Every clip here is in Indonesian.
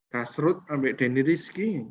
Kasrut ambek Denny Rizky.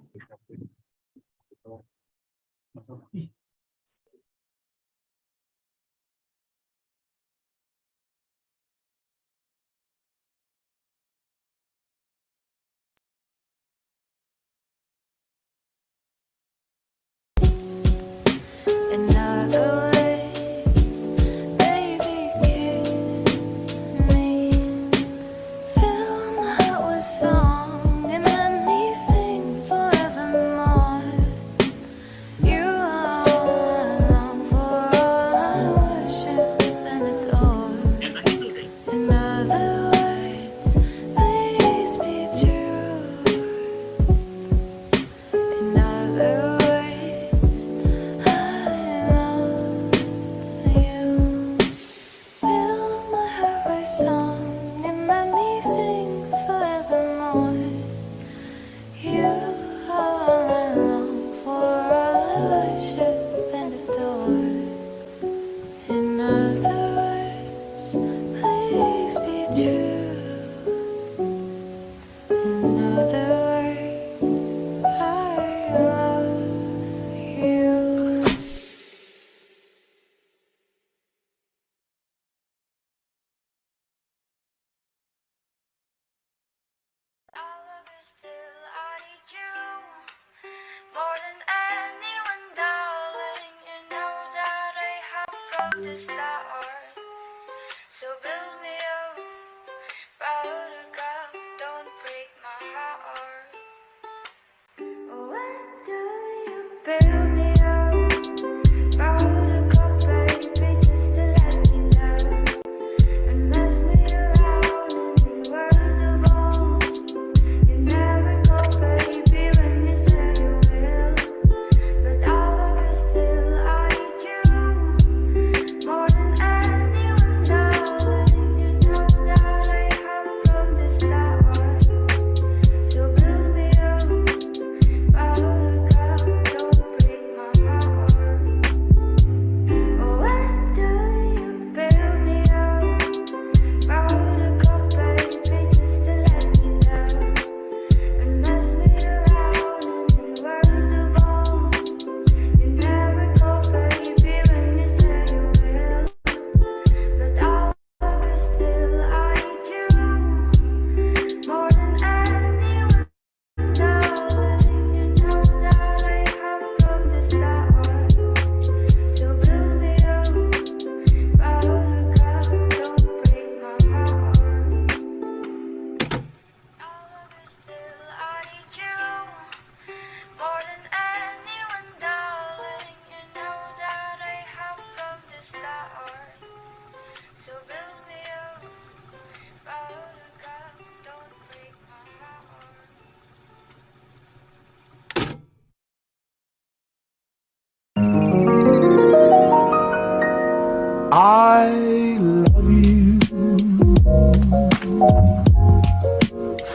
I love you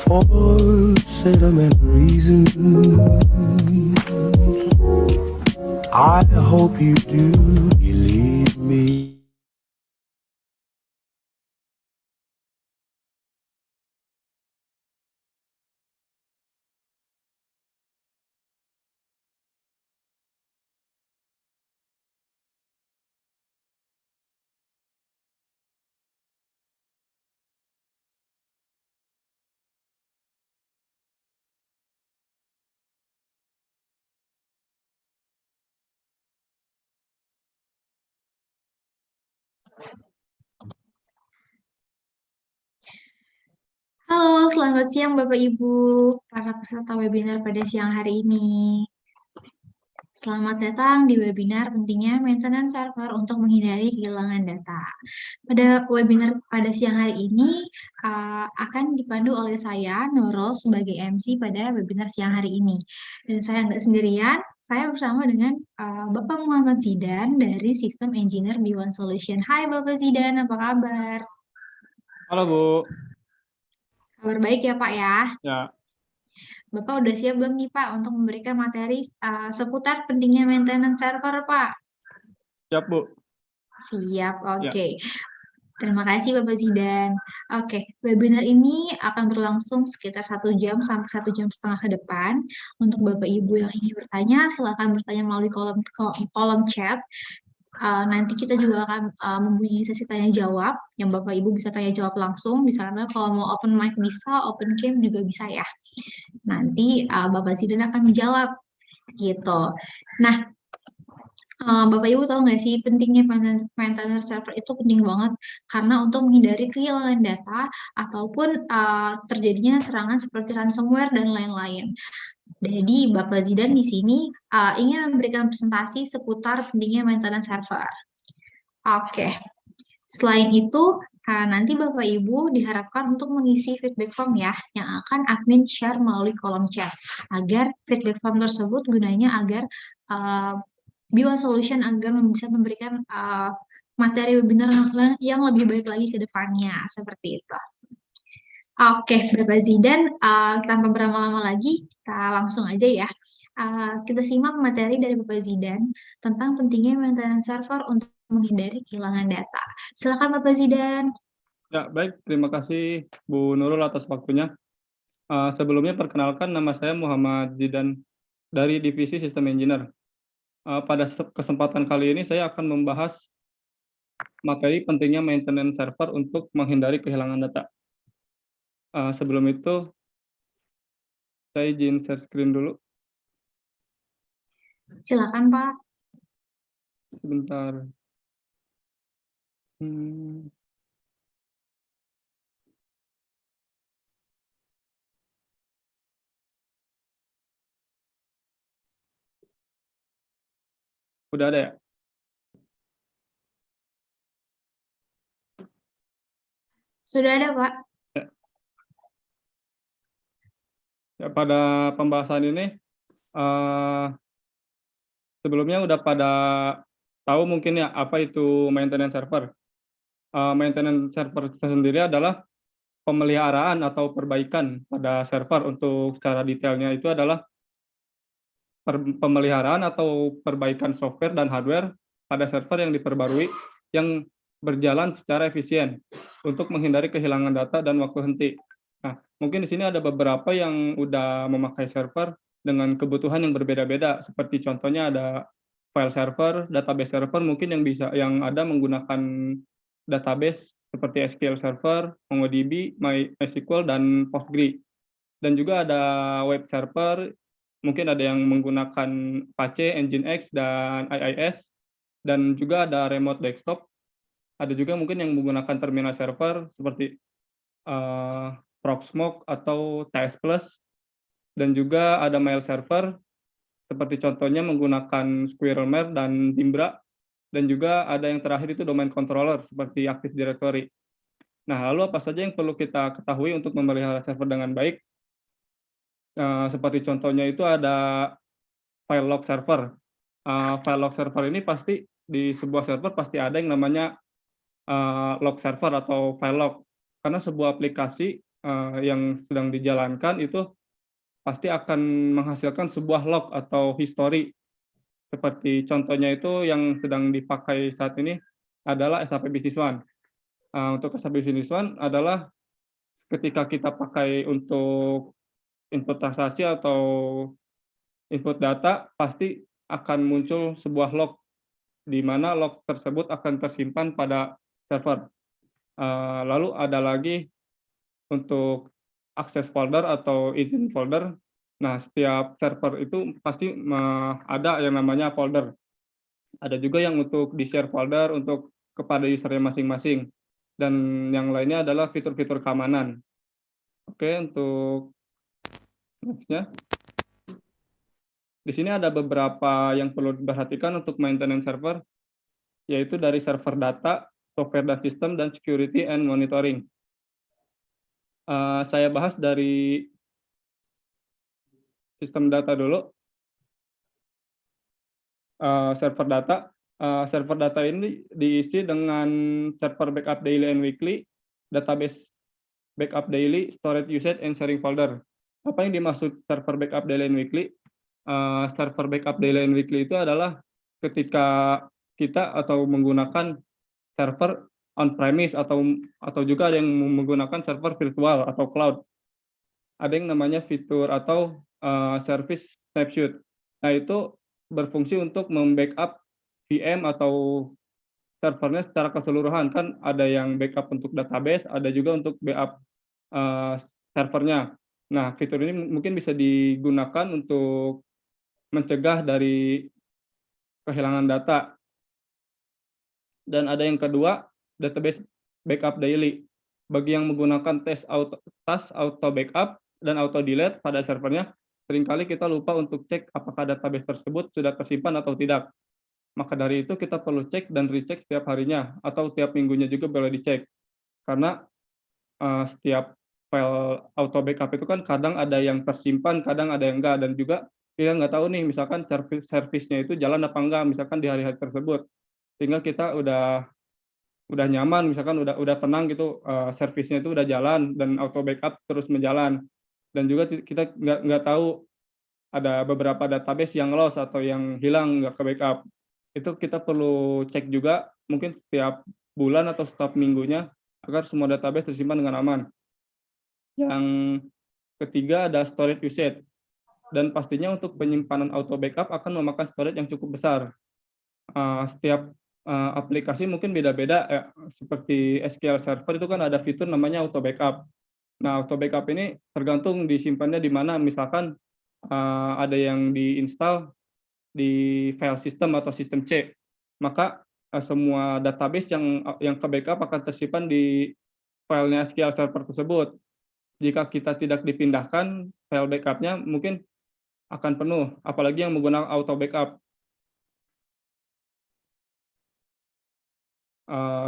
for sentimental reasons. I hope you do believe me. Halo, selamat siang Bapak Ibu, para peserta webinar pada siang hari ini. Selamat datang di webinar pentingnya maintenance server untuk menghindari kehilangan data. Pada webinar pada siang hari ini akan dipandu oleh saya, Nurul, sebagai MC pada webinar siang hari ini. Dan saya nggak sendirian, saya bersama dengan Bapak Muhammad Zidan dari Sistem Engineer B1 Solution. Hai Bapak Zidan, apa kabar? Halo Bu. Kabar baik ya Pak ya? Ya. Bapak udah siap belum nih Pak untuk memberikan materi seputar pentingnya maintenance server Pak? Siap Bu. Siap, oke. Terima kasih Bapak Zidan. Oke, webinar ini akan berlangsung sekitar 1 jam sampai 1,5 jam ke depan. Untuk Bapak Ibu yang ingin bertanya, silakan bertanya melalui kolom chat. Nanti kita juga akan mempunyai sesi tanya jawab yang Bapak Ibu bisa tanya jawab langsung di sana. Kalau mau open mic bisa, open cam juga bisa ya. Nanti Bapak Zidan akan menjawab gitu. Nah, Bapak Ibu tahu nggak sih pentingnya maintenance server itu penting banget karena untuk menghindari kehilangan data ataupun terjadinya serangan seperti ransomware dan lain-lain. Jadi Bapak Zidan di sini ingin memberikan presentasi seputar pentingnya maintenance server. Oke, selain itu nanti Bapak Ibu diharapkan untuk mengisi feedback form ya yang akan admin share melalui kolom chat agar feedback form tersebut gunanya agar B1 Solution agar bisa memberikan materi webinar yang lebih baik lagi ke depannya, seperti itu. Oke, Bapak Zidan, tanpa berlama-lama lagi, kita langsung aja ya. Kita simak materi dari Bapak Zidan tentang pentingnya maintenance server untuk menghindari kehilangan data. Silakan Bapak Zidan. Ya, baik. Terima kasih Bu Nurul atas waktunya. Sebelumnya perkenalkan, nama saya Muhammad Zidan dari Divisi Sistem Engineer. Pada kesempatan kali ini saya akan membahas materi pentingnya maintenance server untuk menghindari kehilangan data. Sebelum itu, saya izin share screen dulu. Silakan Pak. Sebentar. Udah ada ya? Sudah ada Pak. Ya, pada pembahasan ini, sebelumnya udah pada tahu mungkin ya apa itu maintenance server. Maintenance server sendiri adalah pemeliharaan atau perbaikan pada server. Untuk secara detailnya itu adalah pemeliharaan atau perbaikan software dan hardware pada server yang diperbarui yang berjalan secara efisien untuk menghindari kehilangan data dan waktu henti. Nah, mungkin di sini ada beberapa yang udah memakai server dengan kebutuhan yang berbeda-beda, seperti contohnya ada file server, database server mungkin yang ada menggunakan database seperti SQL Server, MongoDB, MySQL, dan Postgre. Dan juga ada web server, mungkin ada yang menggunakan Apache, Nginx, dan IIS, dan juga ada remote desktop. Ada juga mungkin yang menggunakan terminal server seperti Proxmox atau TS Plus, dan juga ada mail server, seperti contohnya menggunakan SquirrelMail dan Zimbra, dan juga ada yang terakhir itu domain controller seperti Active Directory. Nah, lalu apa saja yang perlu kita ketahui untuk memelihara server dengan baik? Seperti contohnya itu ada file log server. File log server ini pasti di sebuah server pasti ada yang namanya log server atau file log. Karena sebuah aplikasi yang sedang dijalankan itu pasti akan menghasilkan sebuah log atau history. Seperti contohnya itu yang sedang dipakai saat ini adalah SAP Business One. Untuk SAP Business One adalah ketika kita pakai untuk input transaksi atau input data, pasti akan muncul sebuah log, di mana log tersebut akan tersimpan pada server. Lalu ada lagi untuk akses folder atau izin folder. Nah, setiap server itu pasti ada yang namanya folder. Ada juga yang untuk di-share folder untuk kepada usernya masing-masing. Dan yang lainnya adalah fitur-fitur keamanan. Oke, untuk next-nya. Di sini ada beberapa yang perlu diperhatikan untuk maintenance server, yaitu dari server data, software dan sistem, dan security and monitoring. Saya bahas dari sistem data dulu. Server data ini diisi dengan server backup daily and weekly, database backup daily, storage usage, and sharing folder. Apa yang dimaksud server backup daily and weekly? Server backup daily and weekly itu adalah ketika kita atau menggunakan server on-premise atau juga ada yang menggunakan server virtual atau cloud. Ada yang namanya fitur atau service snapshot. Nah, itu berfungsi untuk membackup VM atau servernya secara keseluruhan. Kan ada yang backup untuk database, ada juga untuk backup servernya. Nah, fitur ini mungkin bisa digunakan untuk mencegah dari kehilangan data. Dan ada yang kedua, database backup daily. Bagi yang menggunakan task auto backup dan auto delete pada servernya, seringkali kita lupa untuk cek apakah database tersebut sudah tersimpan atau tidak. Maka dari itu kita perlu cek dan recheck setiap harinya atau tiap minggunya juga boleh dicek. Karena setiap file auto backup itu kan kadang ada yang tersimpan, kadang ada yang enggak, dan juga kita nggak tahu nih misalkan servisnya itu jalan apa enggak misalkan di hari-hari tersebut. Sehingga kita udah nyaman, misalkan udah tenang gitu, servisnya itu udah jalan dan auto backup terus menjalan. Dan juga kita nggak tahu ada beberapa database yang loss atau yang hilang nggak ke backup. Itu kita perlu cek juga mungkin setiap bulan atau setiap minggunya agar semua database tersimpan dengan aman. Yang ketiga ada storage usage. Dan pastinya untuk penyimpanan auto backup akan memakan storage yang cukup besar. Setiap aplikasi mungkin beda-beda, seperti SQL Server itu kan ada fitur namanya auto backup. Nah, auto backup ini tergantung disimpannya di mana. Misalkan ada yang diinstal di file system atau sistem C, maka semua database yang ke backup akan tersimpan di filenya SQL Server tersebut. Jika kita tidak dipindahkan, file backupnya mungkin akan penuh, apalagi yang menggunakan auto backup.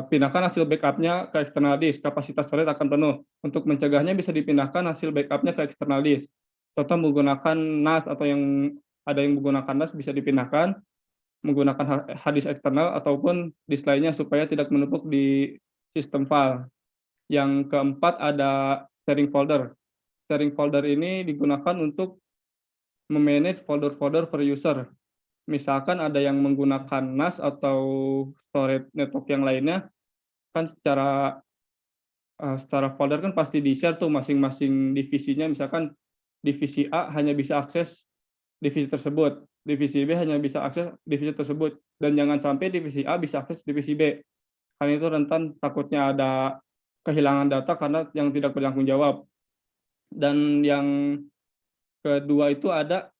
Pindahkan hasil backupnya ke external disk, kapasitas storage akan penuh. Untuk mencegahnya bisa dipindahkan hasil backupnya ke external disk. Contoh menggunakan NAS atau ada yang menggunakan NAS bisa dipindahkan, menggunakan hard disk eksternal ataupun disk lainnya supaya tidak menumpuk di sistem file. Yang keempat ada sharing folder. Sharing folder ini digunakan untuk memanage folder-folder per user. Misalkan ada yang menggunakan NAS atau storage network yang lainnya, kan secara folder kan pasti di-share tuh masing-masing divisinya. Misalkan divisi A hanya bisa akses divisi tersebut, divisi B hanya bisa akses divisi tersebut, dan jangan sampai divisi A bisa akses divisi B. Karena itu rentan takutnya ada kehilangan data karena yang tidak bertanggung jawab. Dan yang kedua itu ada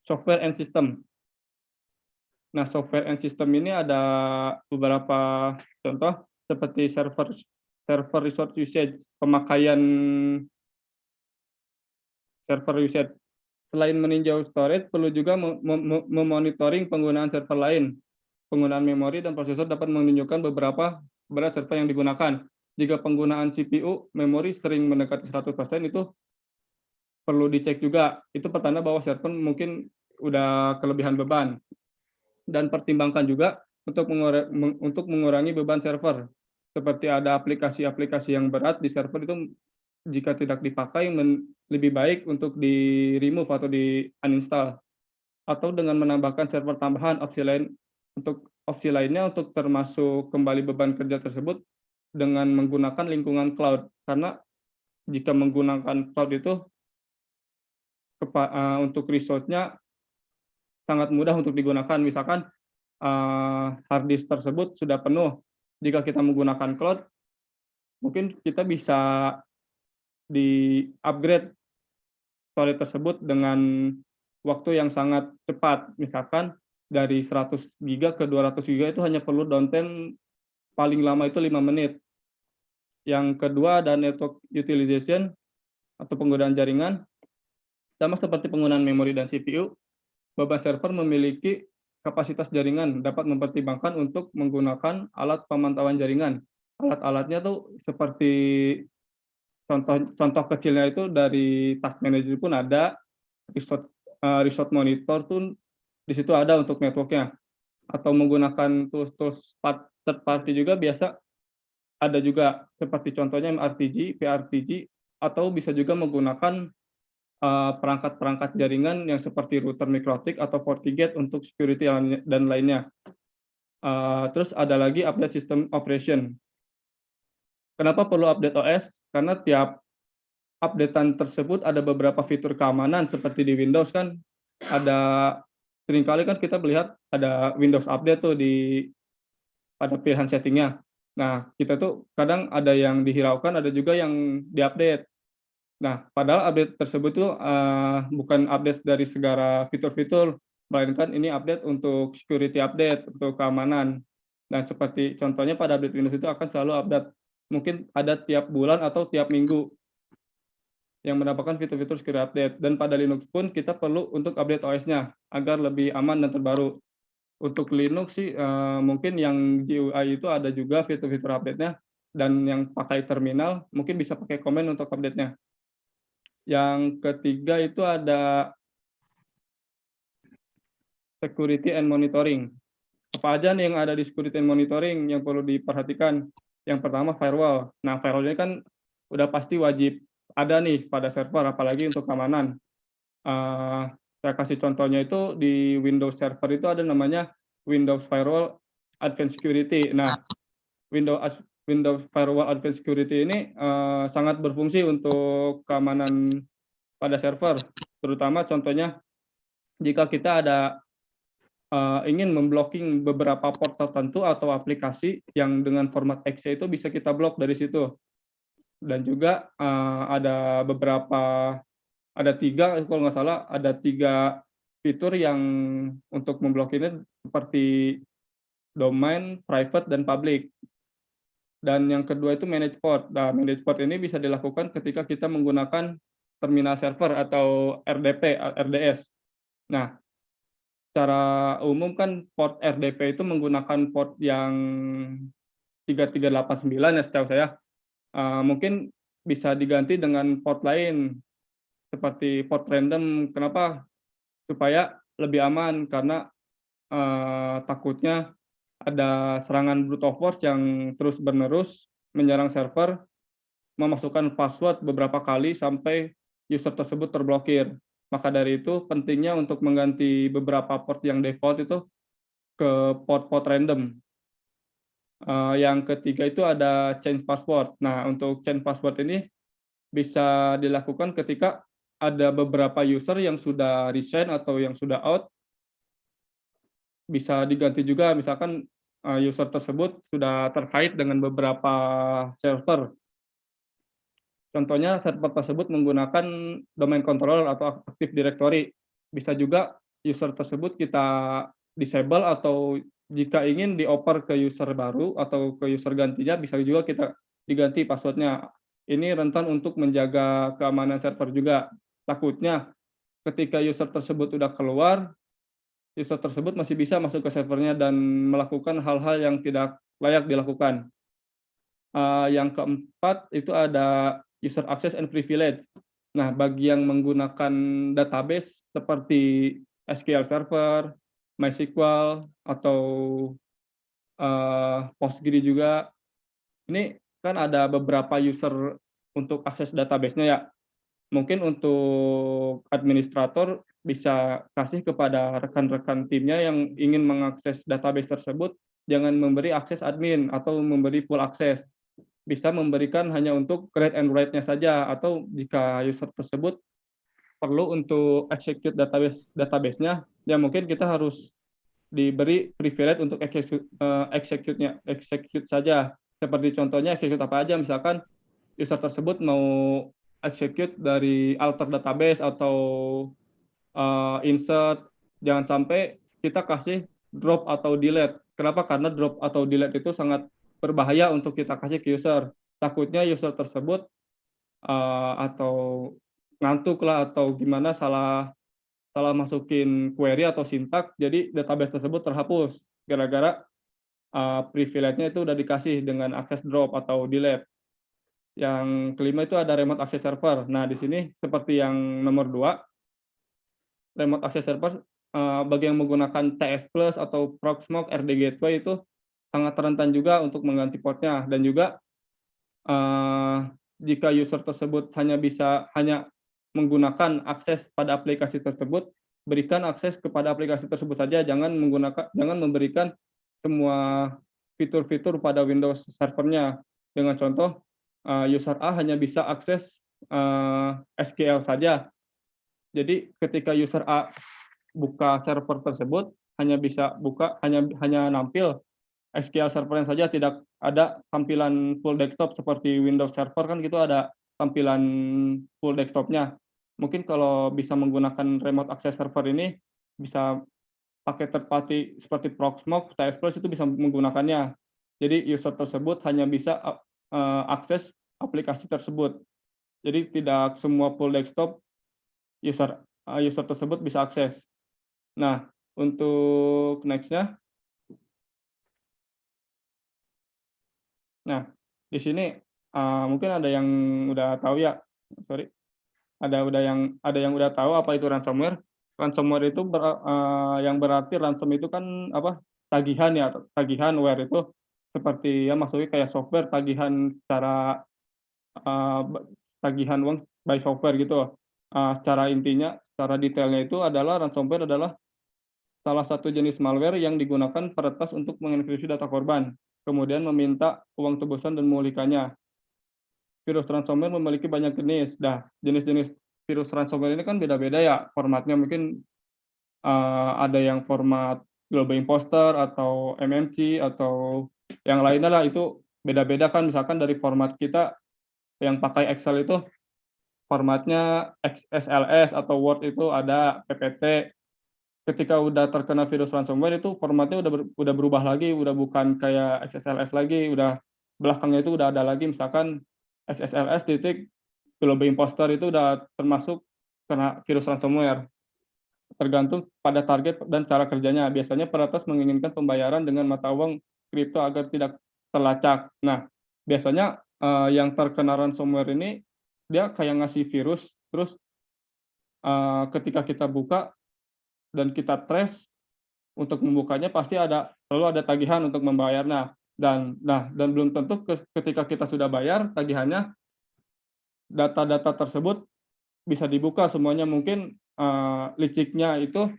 software and system. Nah, software and system ini ada beberapa contoh seperti server resource usage, pemakaian server usage. Selain meninjau storage, perlu juga memonitoring penggunaan server lain. Penggunaan memori dan prosesor dapat menunjukkan beberapa server yang digunakan. Jika penggunaan CPU, memori sering mendekati 100%, itu perlu dicek juga. Itu pertanda bahwa server mungkin udah kelebihan beban. Dan pertimbangkan juga untuk mengurangi beban server. Seperti ada aplikasi-aplikasi yang berat di server itu jika tidak dipakai lebih baik untuk di-remove atau di-uninstall. Atau dengan menambahkan server tambahan. Opsi lainnya untuk termasuk kembali beban kerja tersebut dengan menggunakan lingkungan cloud. Karena jika menggunakan cloud itu untuk resource-nya sangat mudah untuk digunakan. Misalkan hard disk tersebut sudah penuh. Jika kita menggunakan cloud, mungkin kita bisa di-upgrade storage tersebut dengan waktu yang sangat cepat. Misalkan dari 100 GB ke 200 GB itu hanya perlu downtime paling lama itu 5 menit. Yang kedua ada network utilization atau penggunaan jaringan. Sama seperti penggunaan memori dan CPU, beban server memiliki kapasitas jaringan, dapat mempertimbangkan untuk menggunakan alat pemantauan jaringan. Alat-alatnya tuh seperti contoh kecilnya itu dari task manager pun ada, resource monitor tuh di situ ada untuk networknya. Atau menggunakan tools third party juga biasa ada juga, seperti contohnya MRTG, PRTG, atau bisa juga menggunakan perangkat-perangkat jaringan yang seperti router MikroTik atau FortiGate untuk security dan lainnya. Terus ada lagi update system operation. Kenapa perlu update OS? Karena tiap updatean tersebut ada beberapa fitur keamanan seperti di Windows kan ada seringkali kan kita melihat ada Windows Update tuh pada pilihan settingnya. Nah, kita tuh kadang ada yang dihiraukan, ada juga yang diupdate. Nah, padahal update tersebut tuh bukan update dari segala fitur-fitur, melainkan ini update untuk security update, untuk keamanan. Dan seperti contohnya pada update Windows itu akan selalu update, mungkin ada tiap bulan atau tiap minggu yang mendapatkan fitur-fitur security update. Dan pada Linux pun kita perlu untuk update OS-nya agar lebih aman dan terbaru. Untuk Linux sih mungkin yang GUI itu ada juga fitur-fitur update-nya, dan yang pakai terminal mungkin bisa pakai komen untuk update-nya. Yang ketiga itu ada security and monitoring. Apa aja nih yang ada di security and monitoring yang perlu diperhatikan? Yang pertama firewall. Nah, firewall ini kan udah pasti wajib ada nih pada server, apalagi untuk keamanan. Saya kasih contohnya itu di Windows Server itu ada namanya Windows Firewall Advanced Security. Nah, Windows Firewall Advanced Security ini sangat berfungsi untuk keamanan pada server, terutama contohnya jika kita ada ingin memblocking beberapa port tertentu atau aplikasi yang dengan format exe itu bisa kita blok dari situ. Dan juga ada tiga, kalau nggak salah, ada 3 fitur yang untuk memblokirnya seperti domain, private, dan public. Dan yang kedua itu manage port. Nah, manage port ini bisa dilakukan ketika kita menggunakan terminal server atau RDP, RDS. Nah, secara umum kan port RDP itu menggunakan port yang 3389 ya setahu saya. Mungkin bisa diganti dengan port lain seperti port random. Kenapa? Supaya lebih aman, karena takutnya ada serangan brute force yang terus menerus menyerang server, memasukkan password beberapa kali sampai user tersebut terblokir. Maka dari itu pentingnya untuk mengganti beberapa port yang default itu ke port random. Yang ketiga itu ada change password. Nah, untuk change password ini bisa dilakukan ketika ada beberapa user yang sudah resign atau yang sudah out. Bisa diganti juga, misalkan user tersebut sudah terkait dengan beberapa server. Contohnya server tersebut menggunakan domain controller atau Active Directory. Bisa juga user tersebut kita disable, atau jika ingin dioper ke user baru atau ke user gantinya, bisa juga kita diganti passwordnya. Ini rentan untuk menjaga keamanan server juga. Takutnya ketika user tersebut sudah keluar, user tersebut masih bisa masuk ke servernya dan melakukan hal-hal yang tidak layak dilakukan. Yang keempat itu ada user access and privilege. Nah, bagi yang menggunakan database seperti SQL Server, MySQL, atau Postgre juga, ini kan ada beberapa user untuk akses database-nya ya. Mungkin untuk administrator bisa kasih kepada rekan-rekan timnya yang ingin mengakses database tersebut, jangan memberi akses admin atau memberi full akses. Bisa memberikan hanya untuk read and write-nya saja, atau jika user tersebut perlu untuk execute database-nya, ya mungkin kita harus diberi privilege untuk execute saja. Seperti contohnya execute apa aja, misalkan user tersebut mau execute dari alter database atau insert, jangan sampai kita kasih drop atau delete. Kenapa? Karena drop atau delete itu sangat berbahaya untuk kita kasih ke user. Takutnya user tersebut atau ngantuk lah, atau gimana, salah masukin query atau sintak, jadi database tersebut terhapus gara-gara privilege-nya itu udah dikasih dengan akses drop atau delete. Yang kelima itu ada remote access server. Nah, di sini seperti yang nomor 2, remote access server bagi yang menggunakan TS Plus atau Proxmox RD Gateway itu sangat rentan juga untuk mengganti portnya. Dan juga jika user tersebut hanya menggunakan akses pada aplikasi tersebut, berikan akses kepada aplikasi tersebut saja, jangan memberikan semua fitur-fitur pada Windows servernya. Dengan contoh, user A hanya bisa akses SQL saja. Jadi ketika user A buka server tersebut, hanya bisa hanya nampil SQL servernya saja, tidak ada tampilan full desktop seperti Windows Server kan gitu, ada tampilan full desktopnya. Mungkin kalau bisa menggunakan remote access server ini, bisa pakai third party seperti Proxmox, TS Plus itu bisa menggunakannya. Jadi user tersebut hanya bisa akses aplikasi tersebut. Jadi tidak semua full desktop user tersebut bisa akses. Nah, untuk next-nya. Nah, di sini mungkin ada yang udah tahu ya, sorry, ada yang udah tahu apa itu ransomware. Ransomware itu yang berarti ransom itu kan apa? Tagihan ya, tagihan. Ware itu seperti ya maksudnya kayak software tagihan secara tagihan uang by software gitu. Secara intinya, secara detailnya itu adalah ransomware adalah salah satu jenis malware yang digunakan peretas untuk mengenkripsi data korban, kemudian meminta uang tebusan dan memulihkannya. Virus ransomware memiliki banyak jenis. Jenis-jenis virus ransomware ini kan beda-beda ya formatnya. Mungkin ada yang format Global Imposter atau MMC atau yang lainnya lah, itu beda-beda kan. Misalkan dari format kita yang pakai Excel itu formatnya XSLS atau Word itu ada PPT. Ketika udah terkena virus ransomware itu formatnya udah berubah lagi, udah bukan kayak XSLS lagi, udah belakangnya itu udah ada lagi, misalkan XSLS titik Global Imposter itu udah termasuk kena virus ransomware. Tergantung pada target dan cara kerjanya. Biasanya peretas menginginkan pembayaran dengan mata uang kripto agar tidak terlacak. Nah, biasanya yang terkena ransomware ini dia kayak ngasih virus, terus ketika kita buka dan kita trace untuk membukanya pasti selalu ada tagihan untuk membayarnya. Dan belum tentu ketika kita sudah bayar tagihannya, data-data tersebut bisa dibuka semuanya. Mungkin liciknya itu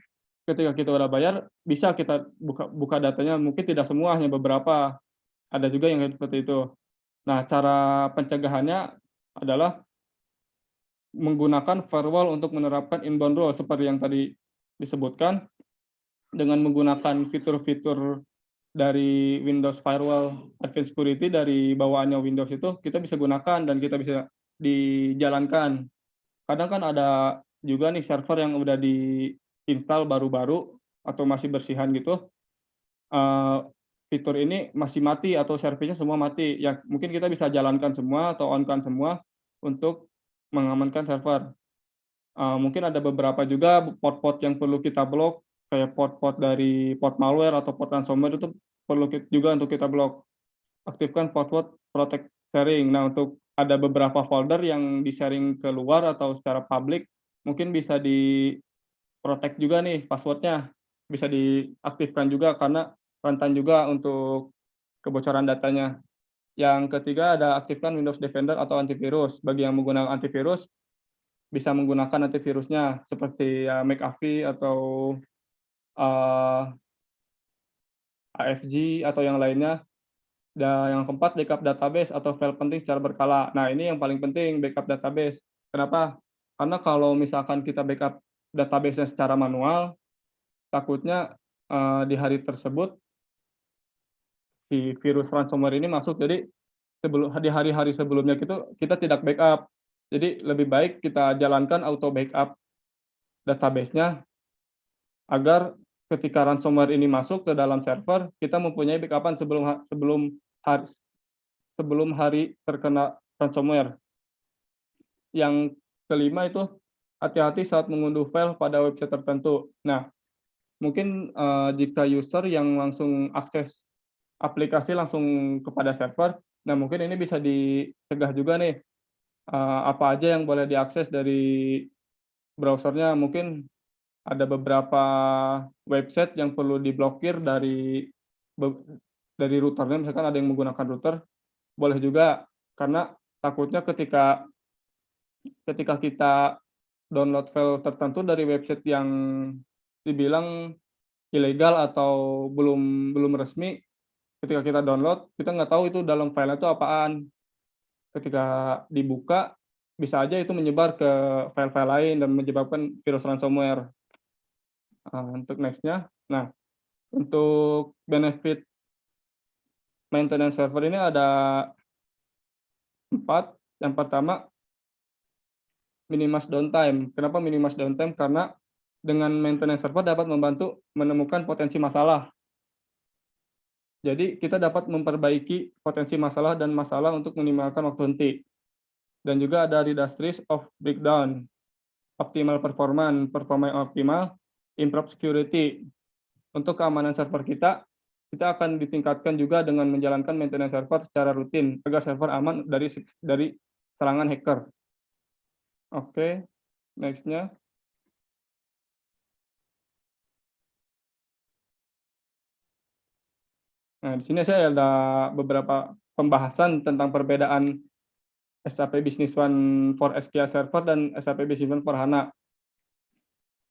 ketika kita udah bayar bisa kita buka datanya, mungkin tidak semua, hanya beberapa. Ada juga yang seperti itu. Nah, cara pencegahannya adalah menggunakan firewall untuk menerapkan inbound rule seperti yang tadi disebutkan. Dengan menggunakan fitur-fitur dari Windows Firewall Advanced Security dari bawaannya Windows itu, kita bisa gunakan dan kita bisa dijalankan. Kadang kan ada juga nih server yang udah diinstal baru-baru atau masih bersihan gitu, fitur ini masih mati atau servisnya semua mati. Ya mungkin kita bisa jalankan semua atau on-kan semua untuk mengamankan server. Mungkin ada beberapa juga port-port yang perlu kita blok, kayak port-port dari port malware atau port ransomware itu perlu juga untuk kita blok. Aktifkan password protect sharing. Nah, untuk ada beberapa folder yang di-sharing ke luar atau secara publik, mungkin bisa di-protect juga nih passwordnya. Bisa diaktifkan juga karena rentan juga untuk kebocoran datanya. Yang ketiga ada aktifkan Windows Defender atau antivirus. Bagi yang menggunakan antivirus, bisa menggunakan antivirusnya seperti McAfee atau AFG atau yang lainnya. Dan yang keempat, backup database atau file penting secara berkala. Nah, ini yang paling penting, backup database. Kenapa? Karena kalau misalkan kita backup database-nya secara manual, takutnya di hari tersebut si virus ransomware ini masuk. Jadi di hari-hari sebelumnya kita tidak backup. Jadi lebih baik kita jalankan auto backup database-nya agar ketika ransomware ini masuk ke dalam server, kita mempunyai backup-an sebelum hari terkena ransomware. Yang kelima itu hati-hati saat mengunduh file pada website tertentu. Nah, mungkin jika user yang langsung akses aplikasi langsung kepada server, nah mungkin ini bisa dicegah juga nih, apa aja yang boleh diakses dari browsernya. Mungkin ada beberapa website yang perlu diblokir dari routernya, misalkan ada yang menggunakan router, boleh juga, karena takutnya ketika kita download file tertentu dari website yang dibilang ilegal atau belum resmi, ketika kita download, kita nggak tahu itu dalam file itu apaan. Ketika dibuka, bisa aja itu menyebar ke file-file lain dan menyebabkan virus ransomware. Untuk next-nya, nah untuk benefit maintenance server ini ada 4. Yang pertama, minimize downtime. Kenapa minimize downtime? Karena dengan maintenance server dapat membantu menemukan potensi masalah. Jadi kita dapat memperbaiki potensi masalah dan masalah untuk meminimalkan waktu henti. Dan juga ada reduce risk of breakdown, optimal performance, performa yang optimal, improve security. Untuk keamanan server kita akan ditingkatkan juga dengan menjalankan maintenance server secara rutin agar server aman dari serangan hacker. Oke, next-nya. Nah, di sini saya ada beberapa pembahasan tentang perbedaan SAP Business One for SQL Server dan SAP Business One for HANA.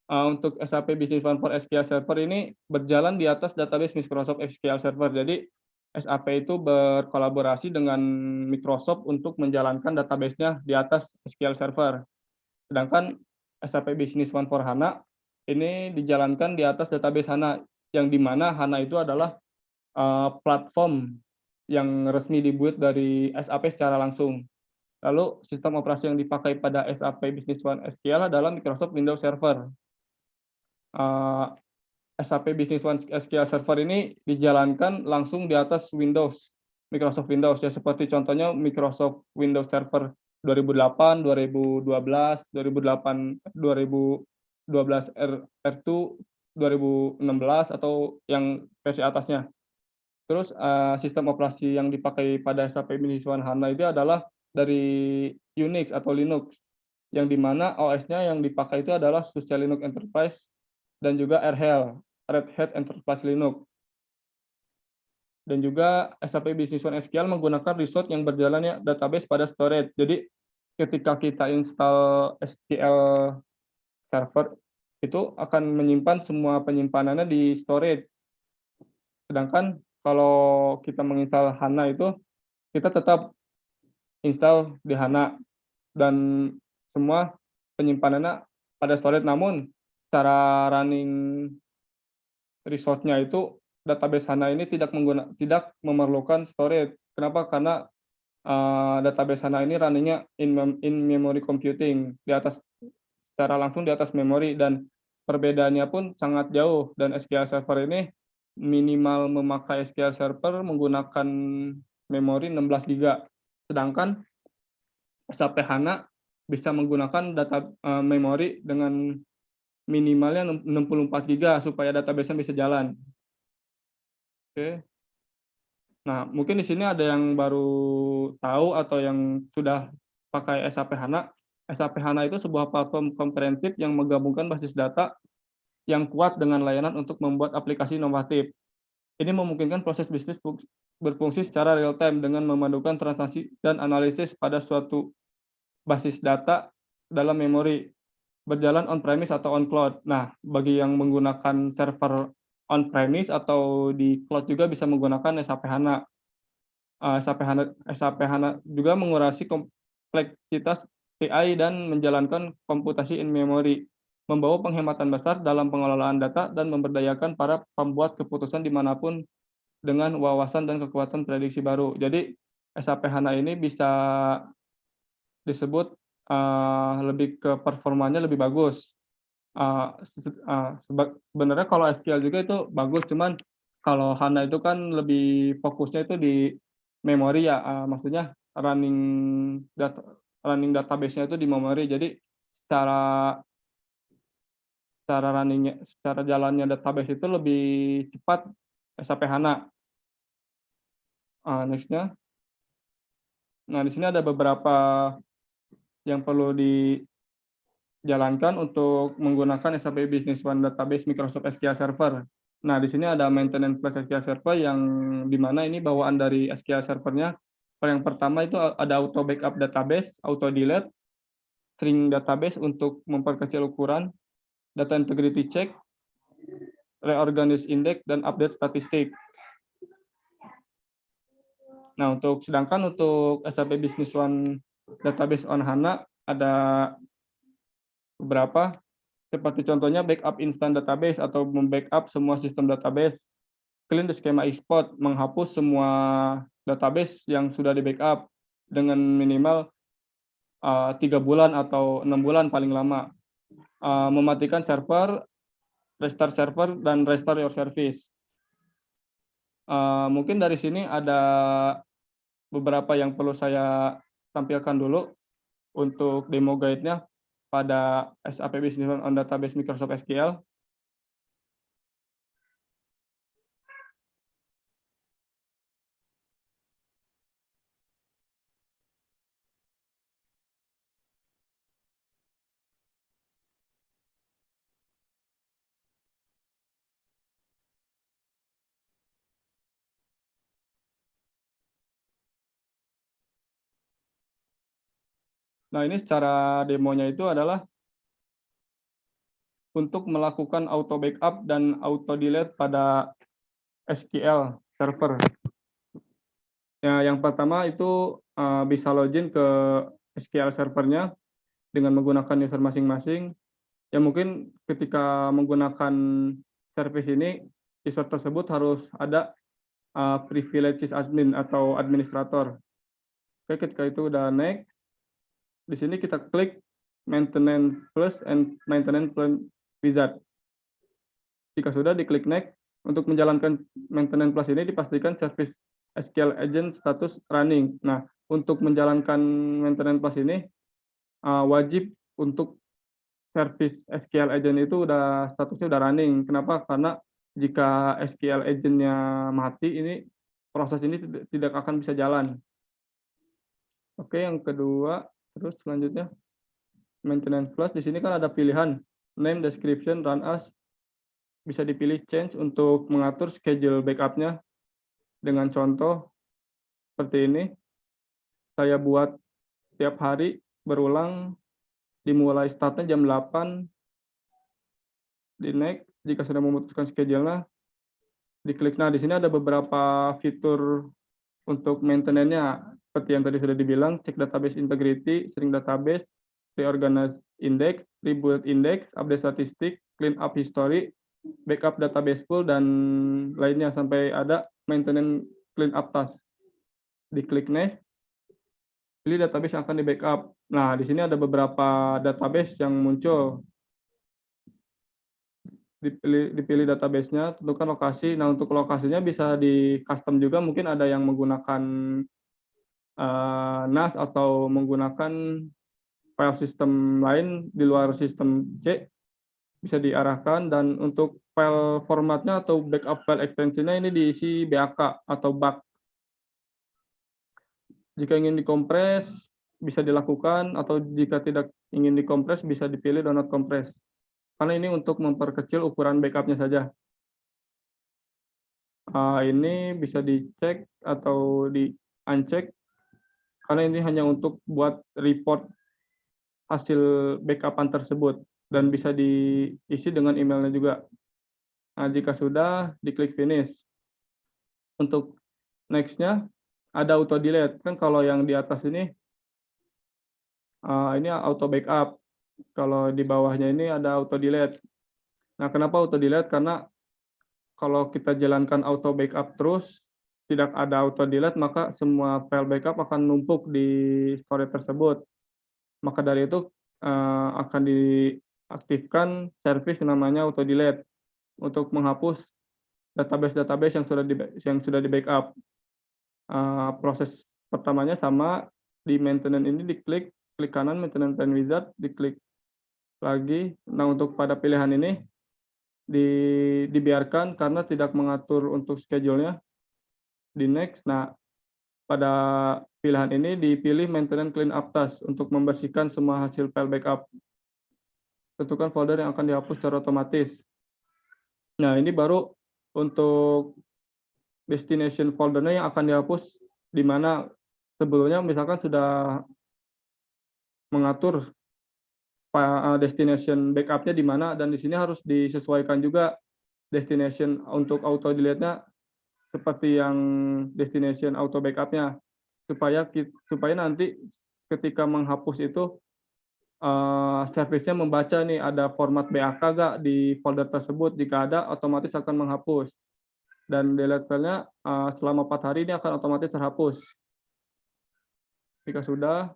Untuk SAP Business One for SQL Server ini berjalan di atas database Microsoft SQL Server. Jadi SAP itu berkolaborasi dengan Microsoft untuk menjalankan database-nya di atas SQL Server. Sedangkan SAP Business One for HANA ini dijalankan di atas database HANA, yang dimana HANA itu adalah platform yang resmi dibuat dari SAP secara langsung. Lalu sistem operasi yang dipakai pada SAP Business One SQL adalah Microsoft Windows Server. SAP Business One SQL Server ini dijalankan langsung di atas Windows, Microsoft Windows, ya seperti contohnya Microsoft Windows Server 2008, 2012, 2008, 2012 R2, 2016 atau yang versi atasnya. Terus sistem operasi yang dipakai pada SAP Business One HANA itu adalah dari Unix atau Linux, yang dimana OS-nya yang dipakai itu adalah SUSE Linux Enterprise dan juga RHEL, Red Hat Enterprise Linux. Dan juga SAP Business One SQL menggunakan resource yang berjalannya database pada storage. Jadi ketika kita install SQL Server itu akan menyimpan semua penyimpanannya di storage. Sedangkan kalau kita menginstal HANA itu, kita tetap install di HANA dan semua penyimpanannya pada storage, namun cara running resource-nya itu database HANA ini tidak memerlukan storage. Kenapa? Karena database HANA ini running-nya in memory computing, di atas secara langsung di atas memori, dan perbedaannya pun sangat jauh. Dan SQL Server ini minimal memakai SQL Server menggunakan memori 16 GB. Sedangkan SAP HANA bisa menggunakan data memori dengan minimalnya 64 GB supaya database-nya bisa jalan. Oke. Nah, mungkin di sini ada yang baru tahu atau yang sudah pakai SAP HANA. SAP HANA itu sebuah platform komprehensif yang menggabungkan basis data yang kuat dengan layanan untuk membuat aplikasi inovatif. Ini memungkinkan proses bisnis berfungsi secara real-time dengan memadukan transaksi dan analisis pada suatu basis data dalam memori, berjalan on-premise atau on-cloud. Nah, bagi yang menggunakan server on-premise atau di cloud juga bisa menggunakan SAP HANA. SAP HANA juga mengurangi kompleksitas AI dan menjalankan komputasi in memory, membawa penghematan besar dalam pengelolaan data dan memberdayakan para pembuat keputusan dimanapun dengan wawasan dan kekuatan prediksi baru. Jadi SAP HANA ini bisa disebut lebih ke performanya lebih bagus. Sebenarnya kalau SQL juga itu bagus, cuman kalau HANA itu kan lebih fokusnya itu di memori ya, maksudnya running database-nya itu di memori. Jadi secara jalannya database itu lebih cepat SAP HANA. Next-nya. Nah, di sini ada beberapa yang perlu dijalankan untuk menggunakan SAP Business One Database Microsoft SQL Server. Nah, di sini ada maintenance plus SQL Server yang dimana ini bawaan dari SQL Server-nya. Yang pertama itu ada auto backup database, auto delete, string database untuk memperkecil ukuran, data integrity check, reorganize index, dan update statistik. Nah, sedangkan untuk SAP Business One Database on HANA ada beberapa, seperti contohnya backup instant database atau membackup semua sistem database, clean the schema export, menghapus semua database yang sudah di backup dengan minimal 3 bulan atau 6 bulan paling lama, mematikan server, restart server, dan restore your service. Mungkin dari sini ada beberapa yang perlu saya tampilkan dulu untuk demo guide-nya pada SAP Business One on Database Microsoft SQL. Nah, ini secara demonya itu adalah untuk melakukan auto backup dan auto delete pada SQL server. Ya, yang pertama itu bisa login ke SQL servernya dengan menggunakan user masing-masing. Ya, mungkin ketika menggunakan service ini, user tersebut harus ada privileges admin atau administrator. Oke, ketika itu udah next, di sini kita klik Maintenance Plus and Maintenance Plan Wizard. Jika sudah, diklik next. Untuk menjalankan Maintenance Plus ini dipastikan service SQL agent status running. Nah, untuk menjalankan Maintenance Plus ini wajib untuk service SQL agent itu statusnya udah running. Kenapa? Karena jika SQL agent-nya mati, ini proses ini tidak akan bisa jalan. Oke, yang kedua, terus selanjutnya Maintenance Plus. Di sini kan ada pilihan name, description, run as. Bisa dipilih change untuk mengatur schedule backup-nya dengan contoh seperti ini. Saya buat tiap hari berulang, dimulai startnya jam 8, di next. Jika sudah memutuskan schedule-nya, diklik. Nah, di sini ada beberapa fitur untuk maintenance-nya, seperti yang tadi sudah dibilang, cek database integrity, shrink database, reorganize index, rebuild index, update statistik, clean up history, backup database pool, dan lainnya sampai ada maintenance clean up task. Diklik next, pilih database yang akan di backup. Nah, di sini ada beberapa database yang muncul. Dipilih database-nya, tentukan lokasi. Nah, untuk lokasinya bisa di custom juga, mungkin ada yang menggunakan NAS atau menggunakan file system lain di luar sistem C, bisa diarahkan. Dan untuk file formatnya atau backup file extension-nya ini diisi BAK atau BAK. Jika ingin dikompres bisa dilakukan, atau jika tidak ingin dikompres bisa dipilih do not compress. Karena ini untuk memperkecil ukuran backup-nya saja. Ini bisa dicek atau di uncheck, karena ini hanya untuk buat report hasil backupan tersebut, dan bisa diisi dengan emailnya juga. Nah, jika sudah, diklik finish. Untuk next-nya ada auto delete. Kan kalau yang di atas ini auto backup. Kalau di bawahnya ini ada auto delete. Nah, kenapa auto delete? Karena kalau kita jalankan auto backup terus, tidak ada auto delete, maka semua file backup akan numpuk di storage tersebut. Maka dari itu akan diaktifkan service namanya auto delete untuk menghapus database-database yang sudah di backup. Proses pertamanya sama, di maintenance ini diklik, klik kanan maintenance plan wizard, diklik lagi. Nah, untuk pada pilihan ini dibiarkan karena tidak mengatur untuk schedule-nya. Di next. Nah, pada pilihan ini dipilih maintenance clean up task untuk membersihkan semua hasil file backup. Tentukan folder yang akan dihapus secara otomatis. Nah, ini baru untuk destination foldernya yang akan dihapus, di mana sebelumnya misalkan sudah mengatur destination backup-nya di mana, dan di sini harus disesuaikan juga destination untuk auto delete-nya seperti yang destination auto backup-nya, supaya nanti ketika menghapus itu service-nya membaca nih ada format BAK nggak di folder tersebut. Jika ada, otomatis akan menghapus. Dan delete file-nya selama 4 hari ini akan otomatis terhapus. Jika sudah,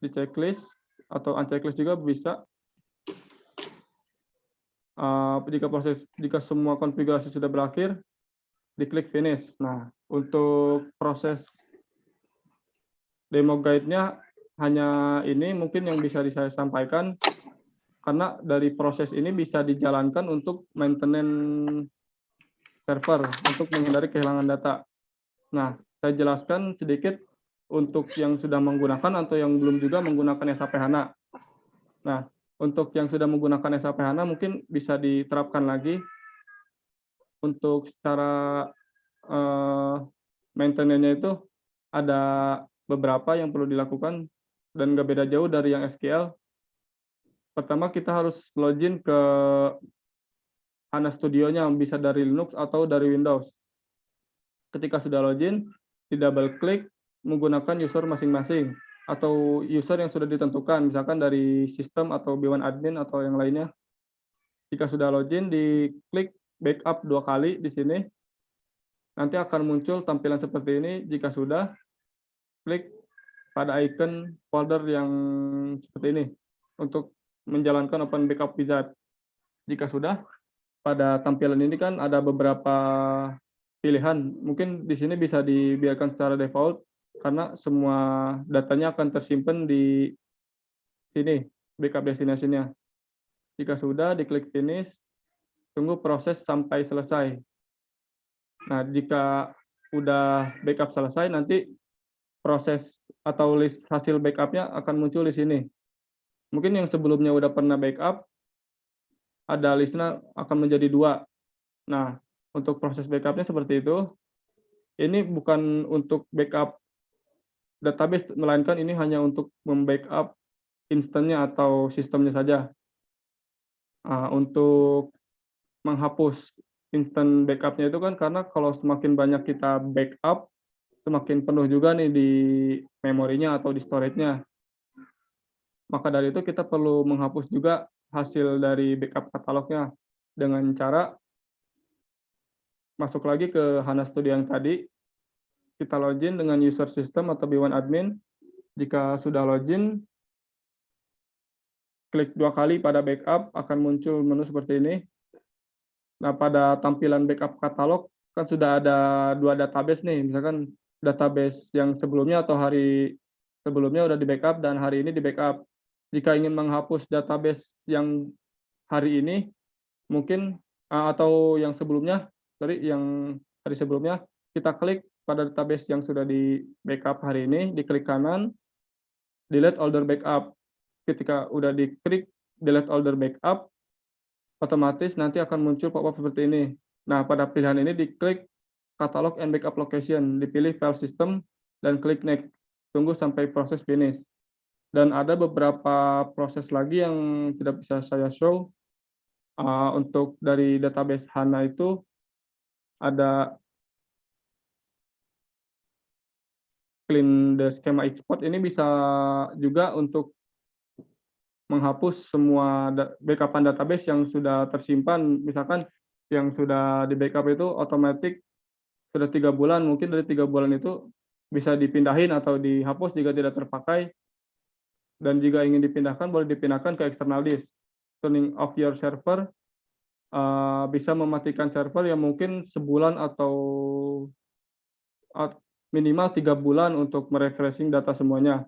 di checklist atau unchecklist juga bisa. Jika semua konfigurasi sudah berakhir, diklik finish. Nah, untuk proses demo guide-nya hanya ini mungkin yang bisa saya sampaikan, karena dari proses ini bisa dijalankan untuk maintenance server untuk menghindari kehilangan data. Nah, saya jelaskan sedikit untuk yang sudah menggunakan atau yang belum juga menggunakan SAP HANA. Nah, untuk yang sudah menggunakan SAP HANA mungkin bisa diterapkan lagi untuk secara maintenance-nya itu ada beberapa yang perlu dilakukan dan nggak beda jauh dari yang SQL. Pertama, kita harus login ke HANA Studio-nya, bisa dari Linux atau dari Windows. Ketika sudah login, di double klik menggunakan user masing-masing atau user yang sudah ditentukan, misalkan dari sistem atau B1 admin atau yang lainnya. Jika sudah login, diklik backup 2 kali di sini. Nanti akan muncul tampilan seperti ini. Jika sudah, klik pada icon folder yang seperti ini untuk menjalankan Open Backup Wizard. Jika sudah, pada tampilan ini kan ada beberapa pilihan. Mungkin di sini bisa dibiarkan secara default karena semua datanya akan tersimpan di sini, backup destination-nya. Jika sudah, diklik finish, tunggu proses sampai selesai. Nah, jika udah backup selesai, nanti proses atau list hasil backup-nya akan muncul di sini. Mungkin yang sebelumnya udah pernah backup, ada listnya akan menjadi 2. Nah, untuk proses backup-nya seperti itu. Ini bukan untuk backup database, melainkan ini hanya untuk membackup instannya atau sistemnya saja. Untuk menghapus instant backup-nya itu kan karena kalau semakin banyak kita backup, semakin penuh juga nih di memorinya atau di storage-nya. Maka dari itu kita perlu menghapus juga hasil dari backup katalognya dengan cara masuk lagi ke HANA Studio yang tadi, kita login dengan user system atau B1 admin. Jika sudah login, klik 2 kali pada backup, akan muncul menu seperti ini. Nah, pada tampilan backup katalog, kan sudah ada 2 database nih, misalkan database yang sebelumnya atau hari sebelumnya udah di backup dan hari ini di backup. Jika ingin menghapus database yang hari ini, mungkin atau yang sebelumnya, yang hari sebelumnya, kita klik pada database yang sudah di backup hari ini, diklik kanan, delete older backup. Ketika udah diklik delete older backup, otomatis nanti akan muncul pop-up seperti ini. Nah, pada pilihan ini diklik catalog and backup location, dipilih file system, dan klik next. Tunggu sampai proses finish. Dan ada beberapa proses lagi yang tidak bisa saya show. Untuk dari database HANA itu ada clean the schema export, ini bisa juga untuk menghapus semua backupan database yang sudah tersimpan, misalkan yang sudah di backup itu otomatis sudah 3 bulan, mungkin dari 3 bulan itu bisa dipindahin atau dihapus jika tidak terpakai, dan jika ingin dipindahkan boleh dipindahkan ke external disk. Turning off your server bisa mematikan server yang mungkin sebulan atau minimal 3 bulan untuk merefreshing data semuanya.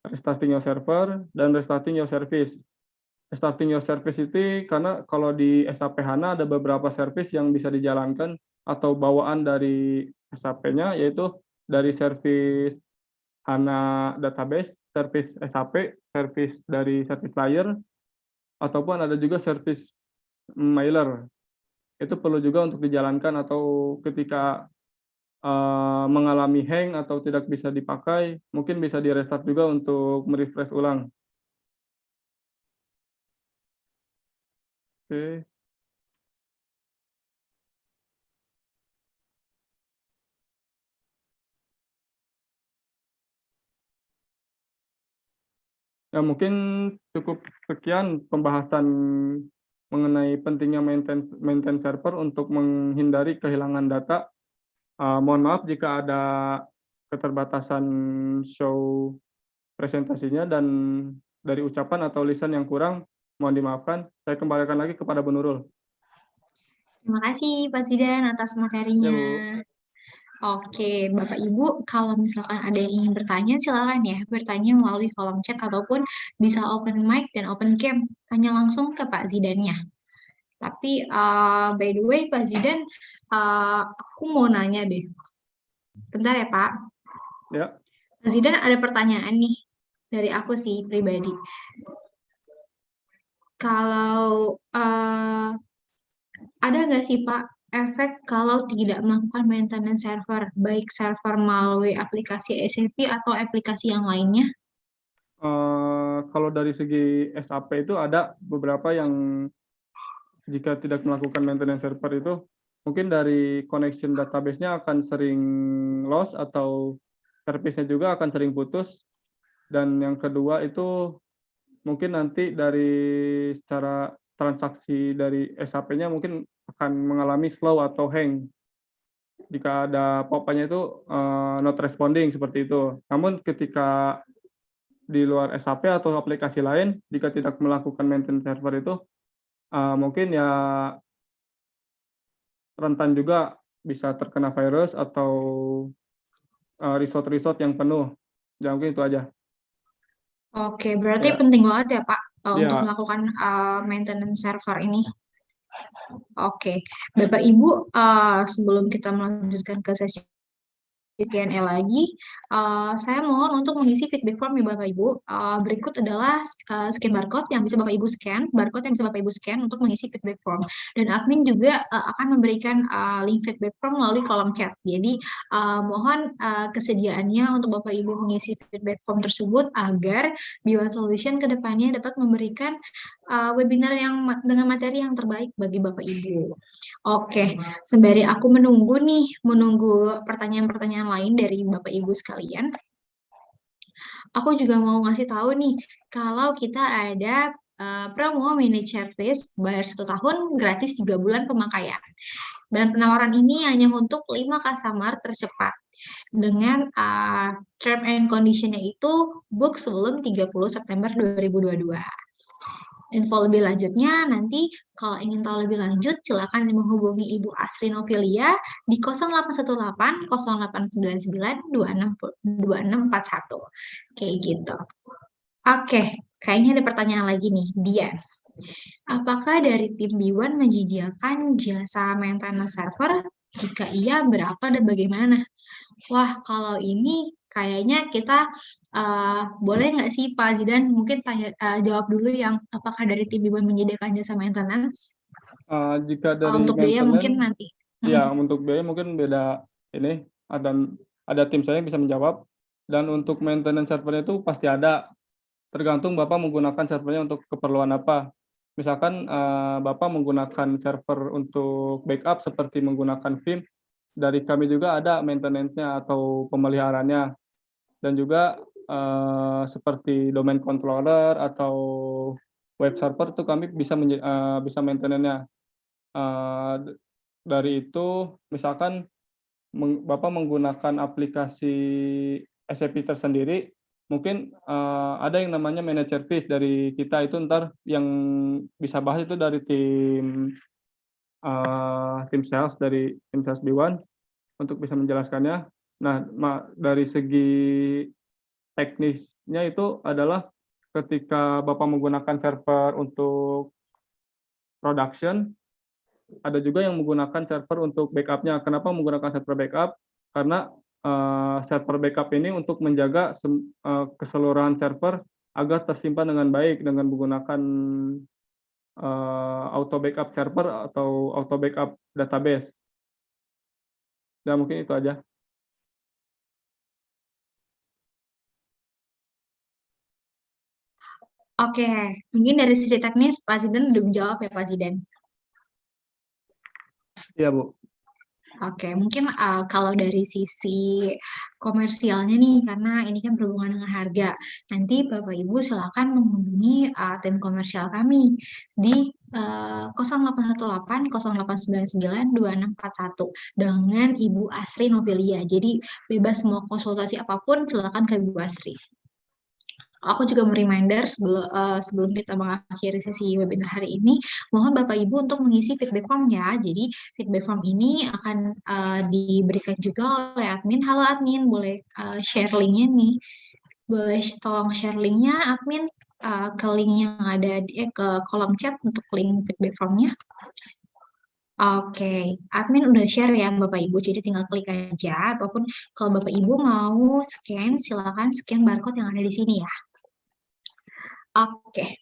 Restarting your server dan restarting your service. Restarting your service itu karena kalau di SAP HANA ada beberapa service yang bisa dijalankan atau bawaan dari SAP-nya, yaitu dari service HANA database, service SAP, service dari service layer, ataupun ada juga service mailer. Itu perlu juga untuk dijalankan atau ketika mengalami hang atau tidak bisa dipakai, mungkin bisa di restart juga untuk merefresh ulang. Oke. Ya mungkin cukup sekian pembahasan mengenai pentingnya maintain server untuk menghindari kehilangan data. Mohon maaf jika ada keterbatasan show presentasinya dan dari ucapan atau lisan yang kurang, mohon dimaafkan. Saya kembalikan lagi kepada Bu Nurul. Terima kasih Pak Zidan atas Ya, materinya. Bu. Oke, Bapak Ibu, kalau misalkan ada yang ingin bertanya, silakan ya bertanya melalui kolom chat ataupun bisa open mic dan open cam. Tanya langsung ke Pak Zidannya. Tapi by the way, Pak Zidan, aku mau nanya deh. Bentar ya Pak. Ya. Pak Zidan ada pertanyaan nih dari aku sih pribadi. Kalau ada nggak sih Pak efek kalau tidak melakukan maintenance server, baik server melalui aplikasi SAP atau aplikasi yang lainnya? Kalau dari segi SAP itu ada beberapa yang jika tidak melakukan maintenance server itu mungkin dari connection database-nya akan sering loss atau service-nya juga akan sering putus. Dan yang kedua itu mungkin nanti dari secara transaksi dari SAP-nya mungkin akan mengalami slow atau hang. Jika ada pop-up-nya itu not responding seperti itu. Namun ketika di luar SAP atau aplikasi lain, jika tidak melakukan maintenance server itu, mungkin ya rentan juga bisa terkena virus atau resort-resort yang penuh. Ya mungkin itu aja. Oke, berarti Ya, penting banget ya Pak untuk ya. melakukan maintenance server ini. Oke, Bapak Ibu, sebelum kita melanjutkan ke sesi Q&A lagi, saya mohon untuk mengisi feedback form ya Bapak Ibu. Berikut adalah scan barcode yang bisa Bapak Ibu scan, barcode yang bisa Bapak Ibu scan untuk mengisi feedback form. Dan admin juga akan memberikan link feedback form melalui kolom chat. Jadi mohon kesediaannya untuk Bapak Ibu mengisi feedback form tersebut agar Biwa Solution ke depannya dapat memberikan webinar yang dengan materi yang terbaik bagi Bapak Ibu. Oke, sembari aku menunggu pertanyaan-pertanyaan lain dari Bapak Ibu sekalian, aku juga mau ngasih tahu nih, kalau kita ada promo managed service bayar 1 tahun gratis 3 bulan pemakaian. Dan penawaran ini hanya untuk 5 customer tercepat. Dengan term and condition-nya itu book sebelum 30 September 2022. Info lebih lanjutnya nanti kalau ingin tahu lebih lanjut silakan menghubungi Ibu Asri Novilia di 0818 0899 2641. Kayak gitu. Oke, kayaknya ada pertanyaan lagi nih, Dian. Apakah dari tim B1 menyediakan jasa maintenance server? Jika iya, berapa dan bagaimana? Wah, kalau ini kayaknya kita boleh nggak sih Pak Zidan mungkin jawab dulu yang apakah dari tim B1 menyediakan jasa maintenance? Jika Kalau dari untuk biaya mungkin maintenance, nanti. ya untuk biaya mungkin beda ini, ada tim saya yang bisa menjawab. Dan untuk maintenance servernya itu pasti ada, tergantung Bapak menggunakan servernya untuk keperluan apa. Misalkan Bapak menggunakan server untuk backup seperti menggunakan Vim, dari kami juga ada maintenance-nya atau pemeliharaannya. Dan juga seperti domain controller atau web server itu kami bisa maintenance-nya. Dari itu misalkan Bapak menggunakan aplikasi SAP tersendiri, mungkin ada yang namanya managed service dari kita itu ntar yang bisa bahas itu dari tim sales dari tim sales B1 untuk bisa menjelaskannya. Nah, dari segi teknisnya itu adalah ketika Bapak menggunakan server untuk production, ada juga yang menggunakan server untuk backup-nya. Kenapa menggunakan server backup? Karena server backup ini untuk menjaga keseluruhan server agar tersimpan dengan baik dengan menggunakan auto backup server atau auto backup database. Ya mungkin itu aja. Oke, mungkin dari sisi teknis Pak Zidan udah menjawab ya Pak Zidan. Iya Bu. Oke, mungkin kalau dari sisi komersialnya nih, karena ini kan berhubungan dengan harga, nanti Bapak Ibu silakan menghubungi tim komersial kami di 0818 0899 2641 dengan Ibu Asri Novelia. Jadi bebas mau konsultasi apapun, silakan ke Ibu Asri. Aku juga mau reminder sebelum kita mengakhiri sesi webinar hari ini, mohon Bapak Ibu untuk mengisi feedback form ya. Jadi feedback form ini akan diberikan juga oleh admin. Halo admin, boleh share linknya nih. Boleh tolong share linknya admin ke link yang ada ke kolom chat untuk link feedback formnya. Oke, admin udah share ya Bapak Ibu, jadi tinggal klik aja. Ataupun kalau Bapak Ibu mau scan, silakan scan barcode yang ada di sini ya. Oke.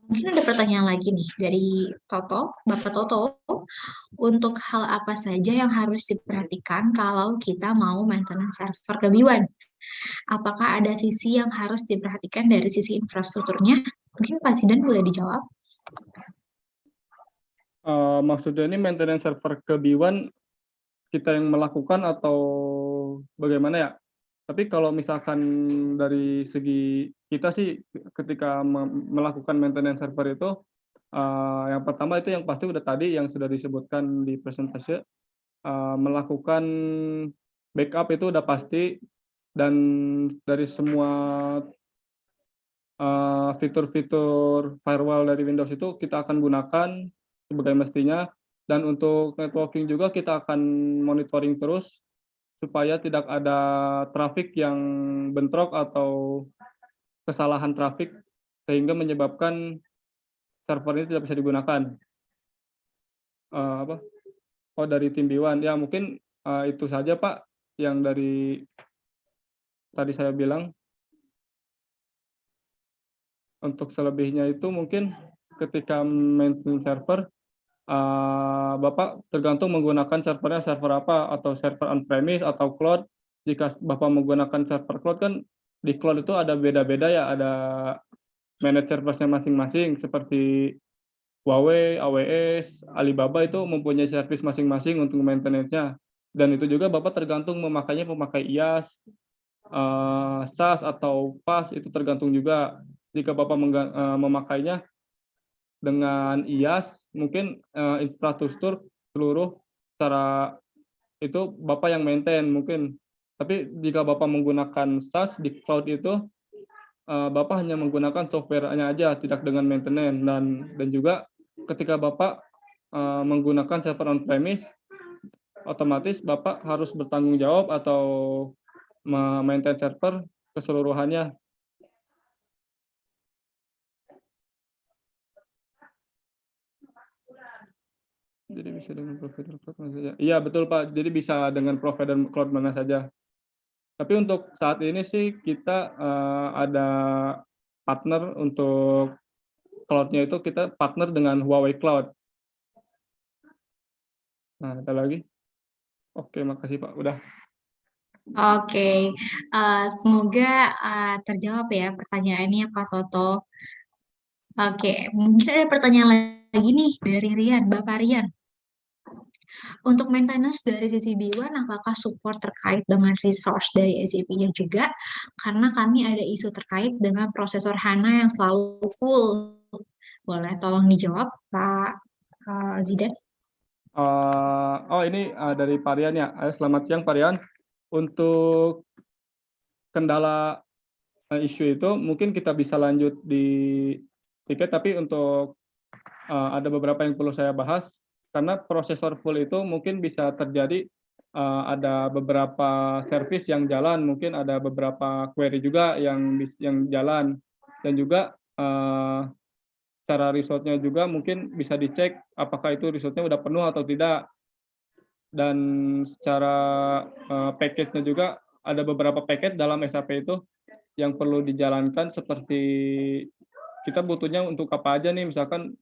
Mungkin ada pertanyaan lagi nih dari Toto, Bapak Toto. Untuk hal apa saja yang harus diperhatikan kalau kita mau maintenance server ke B1? Apakah ada sisi yang harus diperhatikan dari sisi infrastrukturnya? Mungkin Pak Zidan boleh dijawab. Maksudnya ini maintenance server ke B1 kita yang melakukan atau bagaimana ya? Tapi kalau misalkan dari segi kita sih ketika melakukan maintenance server itu, yang pertama itu yang pasti udah tadi yang sudah disebutkan di presentasi, melakukan backup itu udah pasti, dan dari semua fitur-fitur firewall dari Windows itu kita akan gunakan sebagai mestinya, dan untuk networking juga kita akan monitoring terus supaya tidak ada traffic yang bentrok atau kesalahan traffic sehingga menyebabkan server ini tidak bisa digunakan. Dari tim B1 ya, mungkin itu saja Pak yang dari tadi saya bilang. Untuk selebihnya itu mungkin ketika maintenance server, Bapak tergantung menggunakan servernya server apa, atau server on-premise atau cloud. Jika Bapak menggunakan server cloud kan di cloud itu ada beda-beda ya, ada managed serversnya masing-masing seperti Huawei, AWS, Alibaba itu mempunyai service masing-masing untuk maintenance-nya. Dan itu juga Bapak tergantung memakainya pemakai IaaS, SaaS atau PaaS, itu tergantung juga. Jika Bapak memakainya dengan IaaS, mungkin infrastruktur seluruh secara itu Bapak yang maintain mungkin. Tapi jika Bapak menggunakan SaaS di cloud itu, Bapak hanya menggunakan software-nya aja, tidak dengan maintenance. Dan juga ketika Bapak menggunakan server on-premise, otomatis Bapak harus bertanggung jawab atau memaintain server keseluruhannya. Jadi bisa dengan provider cloud mana saja. Iya betul Pak, jadi bisa dengan provider cloud mana saja. Tapi untuk saat ini sih kita ada partner untuk cloud-nya, itu kita partner dengan Huawei Cloud. Nah, ada lagi? Oke, makasih Pak, udah. Oke, semoga terjawab ya pertanyaannya Pak Toto. Oke, mungkin ada pertanyaan lagi nih dari Rian, Bapak Rian. Untuk maintenance dari sisi B1, apakah support terkait dengan resource dari SAP-nya juga? Karena kami ada isu terkait dengan prosesor HANA yang selalu full. Boleh tolong dijawab, Pak Zidan? Ini dari Pak Rian ya. Selamat siang Pak Rian. Untuk kendala isu itu mungkin kita bisa lanjut di tiket, tapi untuk ada beberapa yang perlu saya bahas. Karena prosesor full itu mungkin bisa terjadi ada beberapa service yang jalan, mungkin ada beberapa query juga yang jalan, dan juga cara resource-nya juga mungkin bisa dicek apakah itu resource-nya udah penuh atau tidak. Dan secara package-nya juga ada beberapa paket dalam SAP itu yang perlu dijalankan, seperti kita butuhnya untuk apa aja nih, misalkan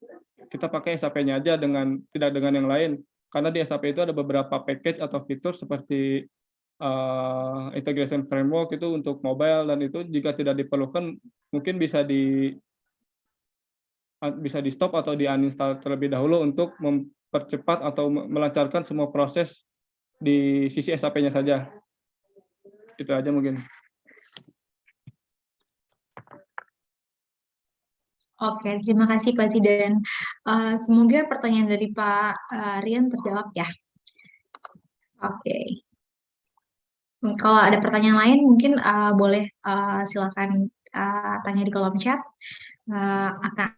kita pakai SAP-nya aja tidak dengan yang lain, karena di SAP itu ada beberapa package atau fitur seperti integration framework itu untuk mobile, dan itu jika tidak diperlukan mungkin bisa bisa di-stop atau di-uninstall terlebih dahulu untuk mempercepat atau melancarkan semua proses di sisi SAP-nya saja. Itu aja mungkin. Oke, terima kasih Pak Zidan. Semoga pertanyaan dari Pak Rian terjawab ya. Oke. Kalau ada pertanyaan lain mungkin boleh silakan tanya di kolom chat. Akan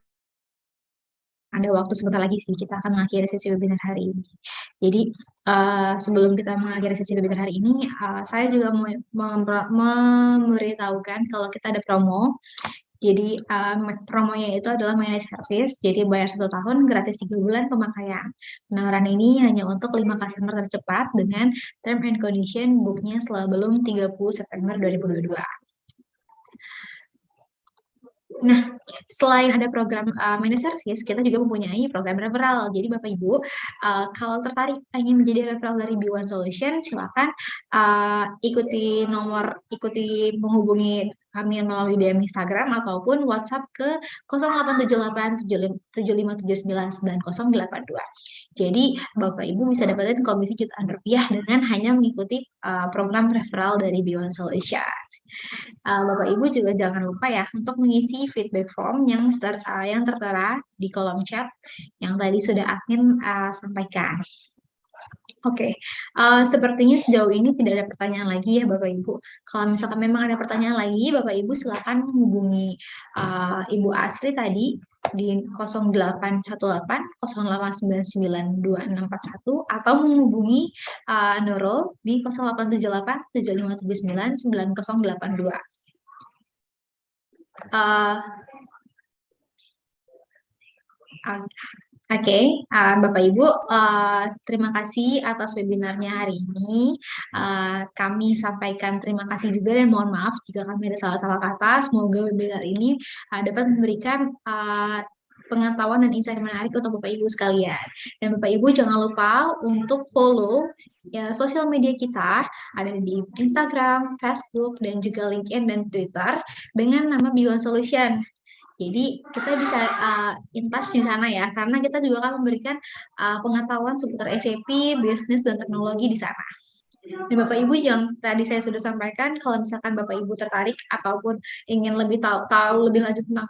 ada waktu sebentar lagi sih, kita akan mengakhiri sesi webinar hari ini. Jadi sebelum kita mengakhiri sesi webinar hari ini, saya juga mau memberitahukan kalau kita ada promo. Jadi promonya itu adalah managed service, jadi bayar 1 tahun, gratis 3 bulan pemakaian. Penawaran ini hanya untuk 5 customer tercepat dengan term and condition booknya sebelum 30 September 2022. Nah, selain ada program managed service, kita juga mempunyai program referral. Jadi Bapak Ibu, kalau tertarik ingin menjadi referral dari B1 Solution, silakan ikuti menghubungi kami melalui DM Instagram ataupun WhatsApp ke 0878 7579 9082. Jadi Bapak Ibu bisa dapatin komisi jutaan rupiah dengan hanya mengikuti program referral dari B1 Solution. Bapak Ibu juga jangan lupa ya untuk mengisi feedback form yang tertera di kolom chat yang tadi sudah admin sampaikan. Oke, sepertinya sejauh ini tidak ada pertanyaan lagi ya Bapak Ibu. Kalau misalkan memang ada pertanyaan lagi, Bapak Ibu silakan menghubungi Ibu Asri tadi di 0818 0899 2641 atau menghubungi Nurul di 0878 7579 9082. Oke, Bapak Ibu, terima kasih atas webinarnya hari ini. Kami sampaikan terima kasih juga dan mohon maaf jika kami ada salah-salah kata. Semoga webinar ini dapat memberikan pengetahuan dan insight menarik untuk Bapak Ibu sekalian. Dan Bapak Ibu jangan lupa untuk follow ya, sosial media kita, ada di Instagram, Facebook, dan juga LinkedIn dan Twitter dengan nama B1 Solution. Jadi kita bisa in touch di sana ya, karena kita juga akan memberikan pengetahuan seputar SAP, bisnis, dan teknologi di sana. Dan Bapak Ibu yang tadi saya sudah sampaikan, kalau misalkan Bapak Ibu tertarik ataupun ingin lebih tahu lebih lanjut tentang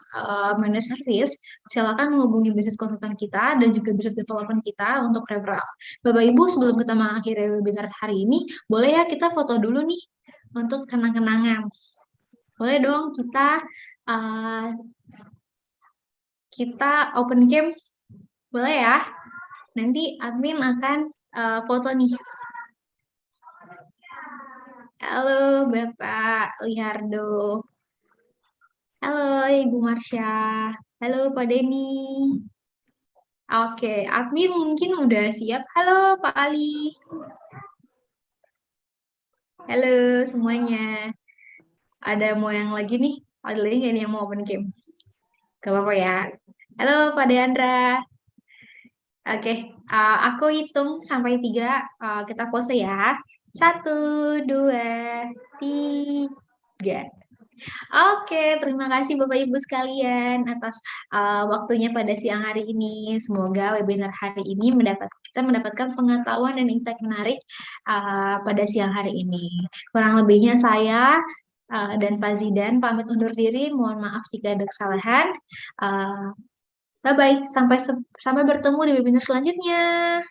managed service, silakan menghubungi bisnis konsultan kita dan juga bisnis development kita untuk referral. Bapak Ibu, sebelum kita mengakhiri webinar hari ini, boleh ya kita foto dulu nih untuk kenang-kenangan. Boleh dong kita open cam, boleh ya? Nanti admin akan foto nih. Halo Bapak Lihardo. Halo Ibu Marsha. Halo Pak Denny. Oke, admin mungkin udah siap. Halo Pak Ali. Halo semuanya. Ada mau yang lagi nih? Ada lagi nggak nih yang mau open cam? Gak apa-apa ya. Halo Pak Deandra. Oke, aku hitung sampai 3, kita pose ya. 1, 2, 3. Oke, terima kasih Bapak Ibu sekalian atas waktunya pada siang hari ini. Semoga webinar hari ini kita mendapatkan pengetahuan dan insight menarik pada siang hari ini. Kurang lebihnya saya dan Pak Zidan pamit undur diri. Mohon maaf jika ada kesalahan. Bye-bye, sampai bertemu di webinar selanjutnya.